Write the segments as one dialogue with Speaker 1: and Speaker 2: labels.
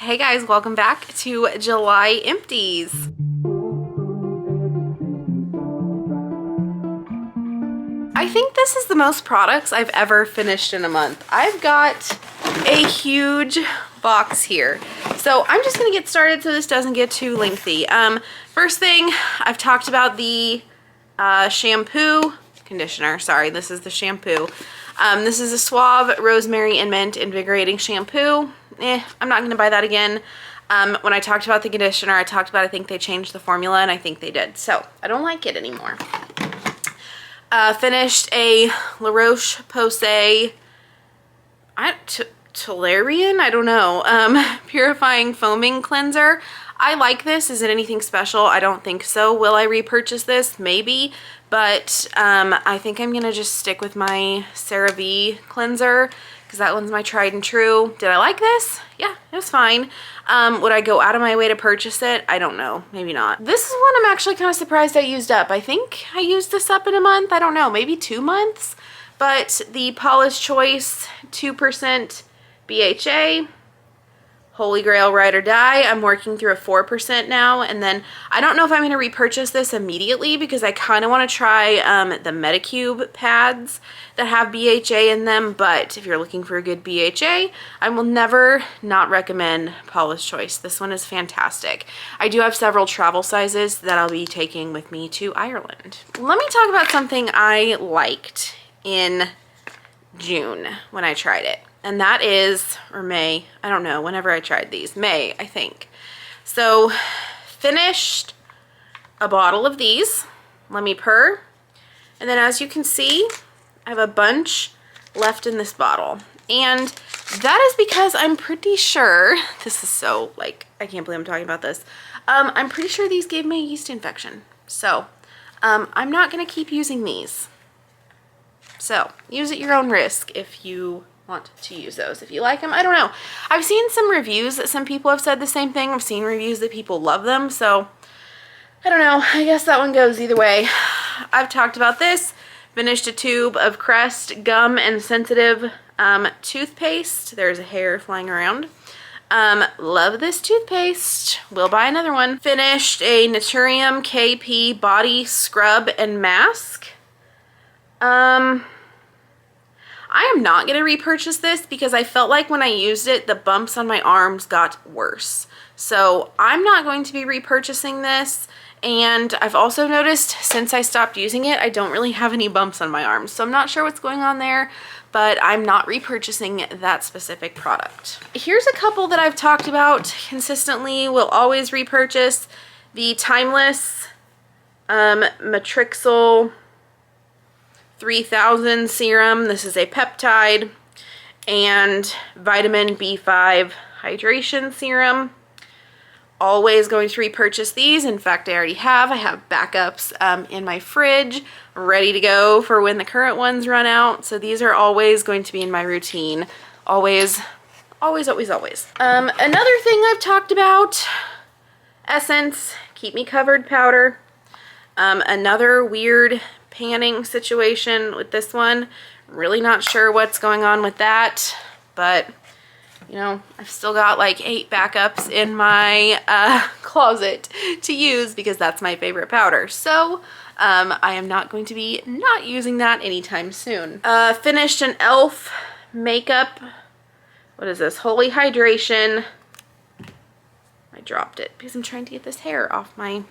Speaker 1: Hey guys, welcome back to July Empties. I think this is the most products I've ever finished in a month. I've got a huge box here. So I'm just gonna get started so this doesn't get too lengthy. First thing, I've talked about the conditioner, sorry, this is the shampoo. This is a Suave Rosemary and Mint Invigorating Shampoo. I'm not gonna buy that again. When I talked about the conditioner, I talked about I think they changed the formula, and I think they did. So I don't like it anymore. Finished a La Roche-Posay Tolerian, I don't know, purifying foaming cleanser. I like this. Is it anything special? I don't think so. Will I repurchase this? Maybe, but I think I'm gonna just stick with my CeraVe cleanser because that one's my tried and true. Did I like this? Yeah, it was fine. Would I go out of my way to purchase it? I don't know, maybe not. This is one I'm actually kind of surprised I used up. I think I used this up in a month. I don't know, maybe 2 months. But the Paula's Choice 2% BHA, Holy Grail Ride or Die. I'm working through a 4% now, and then I don't know if I'm going to repurchase this immediately because I kind of want to try the Medicube pads that have BHA in them, but if you're looking for a good BHA, I will never not recommend Paula's Choice. This one is fantastic. I do have several travel sizes that I'll be taking with me to Ireland. Let me talk about something I liked in June when I tried it. And that is, or May, I don't know, whenever I tried these. May, I think. So, finished a bottle of these. Let me purr. And then as you can see, I have a bunch left in this bottle. And that is because I'm pretty sure, this is so, like, I can't believe I'm talking about this. I'm pretty sure these gave me a yeast infection. So, I'm not going to keep using these. So, use at your own risk if you want to use those. If you like them, I don't know. I've seen some reviews that some people have said the same thing. I've seen reviews that people love them, so I don't know. I guess that one goes either way. I've talked about this. Finished a tube of Crest Gum and Sensitive toothpaste. There's a hair flying around. Love this toothpaste. Will buy another one. Finished a Naturium KP body scrub and mask. I am not going to repurchase this because I felt like when I used it, the bumps on my arms got worse. So I'm not going to be repurchasing this. And I've also noticed since I stopped using it, I don't really have any bumps on my arms. So I'm not sure what's going on there, but I'm not repurchasing that specific product. Here's a couple that I've talked about consistently, will always repurchase. The Timeless Matrixyl 3000 serum. This is a peptide, and vitamin B5 hydration serum. Always going to repurchase these. In fact, I already have. I have backups in my fridge ready to go for when the current ones run out. So these are always going to be in my routine. Always, always, always, always. Another thing I've talked about, Essence Keep Me Covered powder. Another weird panning situation with this one. Really not sure what's going on with that, but you know, I've still got like 8 backups in my closet to use because that's my favorite powder. So I am not going to be not using that anytime soon. Finished an e.l.f. makeup. What is this? Holy Hydration. I dropped it because I'm trying to get this hair off my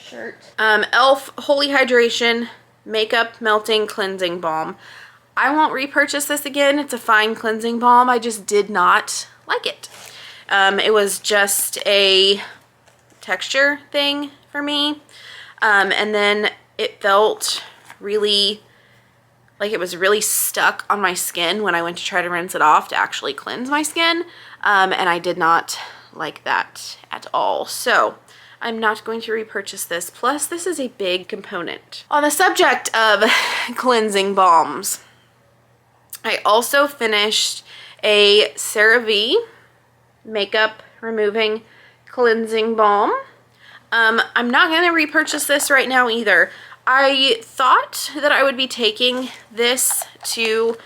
Speaker 1: shirt. e.l.f. Holy Hydration Makeup Melting Cleansing Balm. I won't repurchase this again. It's a fine cleansing balm. I just did not like it. It was just a texture thing for me. And then it felt really like it was really stuck on my skin when I went to try to rinse it off to actually cleanse my skin. And I did not like that at all. So I'm not going to repurchase this. Plus, this is a big component. On the subject of cleansing balms, I also finished a CeraVe Makeup Removing Cleansing Balm. I'm not going to repurchase this right now either. I thought that I would be taking this to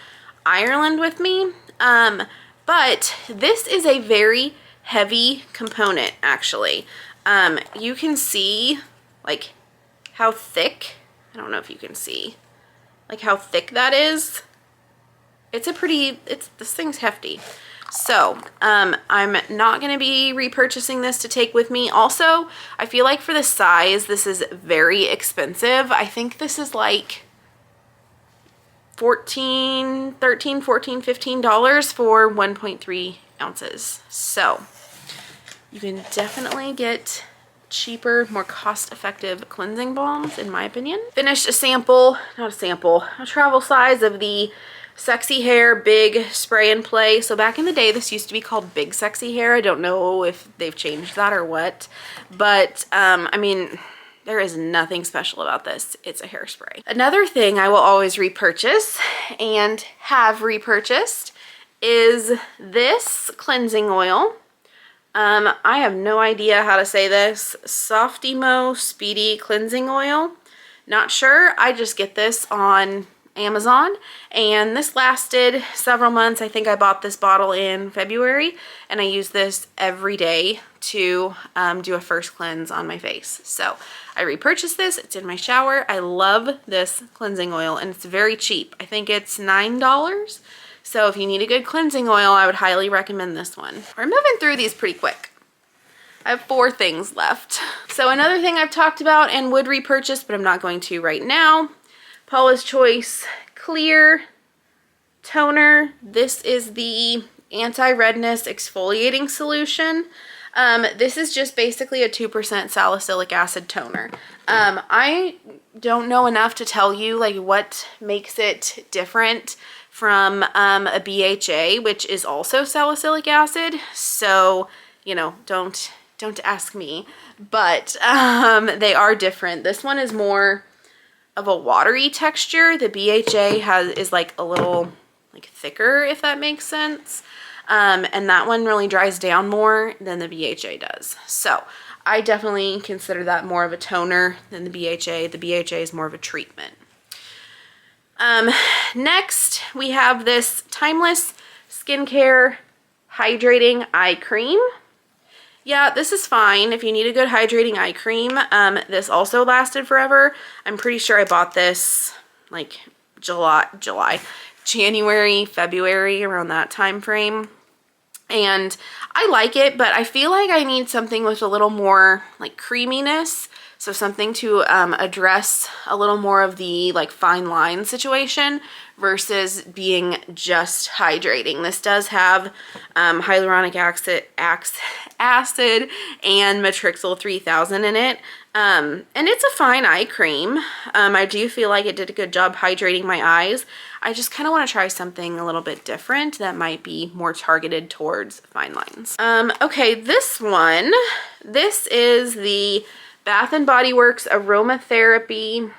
Speaker 1: Ireland with me, but this is a very heavy component, actually. You can see like how thick, I don't know if you can see like how thick that is. It's this thing's hefty. So, I'm not going to be repurchasing this to take with me. Also, I feel like for the size, this is very expensive. I think this is like $13, $14, $15 for 1.3 ounces. So, you can definitely get cheaper, more cost-effective cleansing balms, in my opinion. Finished a travel size of the Sexy Hair Big Spray and Play. So back in the day, this used to be called Big Sexy Hair. I don't know if they've changed that or what, but I mean, there is nothing special about this. It's a hairspray. Another thing I will always repurchase and have repurchased is this cleansing oil. I have no idea how to say this. Softimo Speedy Cleansing Oil. Not sure. I just get this on Amazon, and this lasted several months. I think I bought this bottle in February, and I use this every day to do a first cleanse on my face. So I repurchased this. It's in my shower. I love this cleansing oil, and it's very cheap. I think it's $9. So if you need a good cleansing oil, I would highly recommend this one. We're moving through these pretty quick. I have 4 things left. So another thing I've talked about and would repurchase, but I'm not going to right now, Paula's Choice Clear Toner. This is the anti-redness exfoliating solution. This is just basically a 2% salicylic acid toner. I don't know enough to tell you like what makes it different from a BHA, which is also salicylic acid. So, you know, don't ask me, but they are different. This one is more of a watery texture. The BHA is like a little like thicker, if that makes sense. And that one really dries down more than the BHA does. So I definitely consider that more of a toner than the BHA. The BHA is more of a treatment. Next we have this Timeless Skincare Hydrating Eye Cream. Yeah, this is fine if you need a good hydrating eye cream. This also lasted forever. I'm pretty sure I bought this like January, February, around that time frame. And I like it, but I feel like I need something with a little more like creaminess. So something to address a little more of the like fine line situation versus being just hydrating. This does have hyaluronic acid and Matrixyl 3000 in it. And it's a fine eye cream. I do feel like it did a good job hydrating my eyes. I just kind of want to try something a little bit different that might be more targeted towards fine lines. Okay, this is the Bath & Body Works Aromatherapy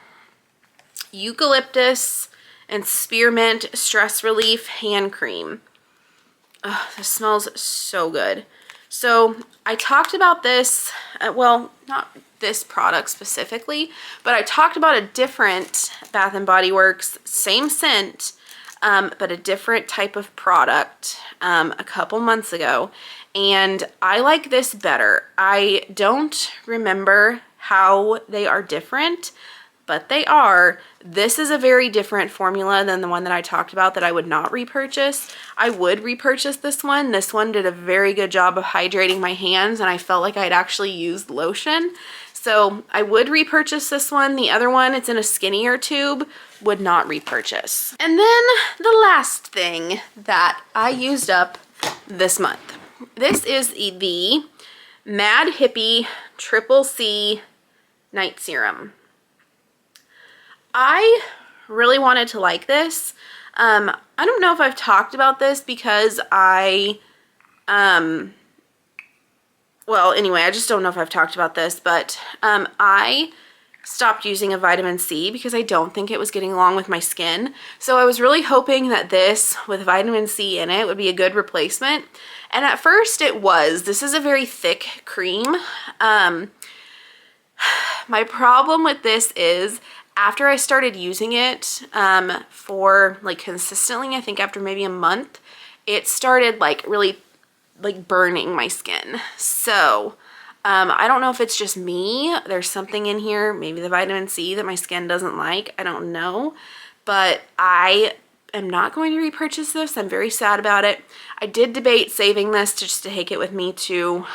Speaker 1: Eucalyptus and Spearmint Stress Relief Hand Cream. Oh, this smells so good. So I talked about this, well, not this product specifically, but I talked about a different Bath & Body Works, same scent, but a different type of product a couple months ago. And I like this better. I don't remember how they are different, but they are. This is a very different formula than the one that I talked about that I would not repurchase. I would repurchase this one. This one did a very good job of hydrating my hands, and I felt like I'd actually used lotion. So I would repurchase this one. The other one, it's in a skinnier tube, would not repurchase. And then the last thing that I used up this month. This is the Mad Hippie Triple C Night Serum. I really wanted to like this. I don't know if I've talked about this because well, anyway, I just don't know if I've talked about this, but I stopped using a vitamin C because I don't think it was getting along with my skin. So I was really hoping that this with vitamin C in it would be a good replacement. And at first it was. This is a very thick cream. My problem with this is after I started using it for like consistently, I think after maybe a month, it started like really like burning my skin. So I don't know if it's just me. There's something in here, maybe the vitamin C that my skin doesn't like. I don't know, but I am not going to repurchase this. I'm very sad about it. I did debate saving this just to take it with me to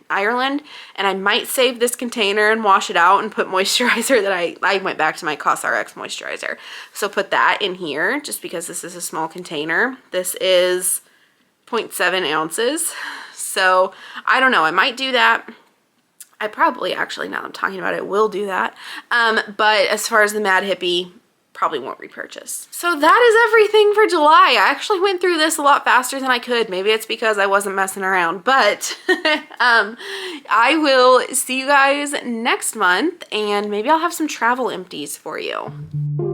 Speaker 1: Ireland, and I might save this container and wash it out and put moisturizer that I went back to my COSRX moisturizer. So put that in here just because this is a small container. This is 0.7 ounces. So I don't know, I might do that. I probably actually, now that I'm talking about it, will do that. But as far as the Mad Hippie, probably won't repurchase. So that is everything for July. I actually went through this a lot faster than I could. Maybe it's because I wasn't messing around, but I will see you guys next month, and maybe I'll have some travel empties for you.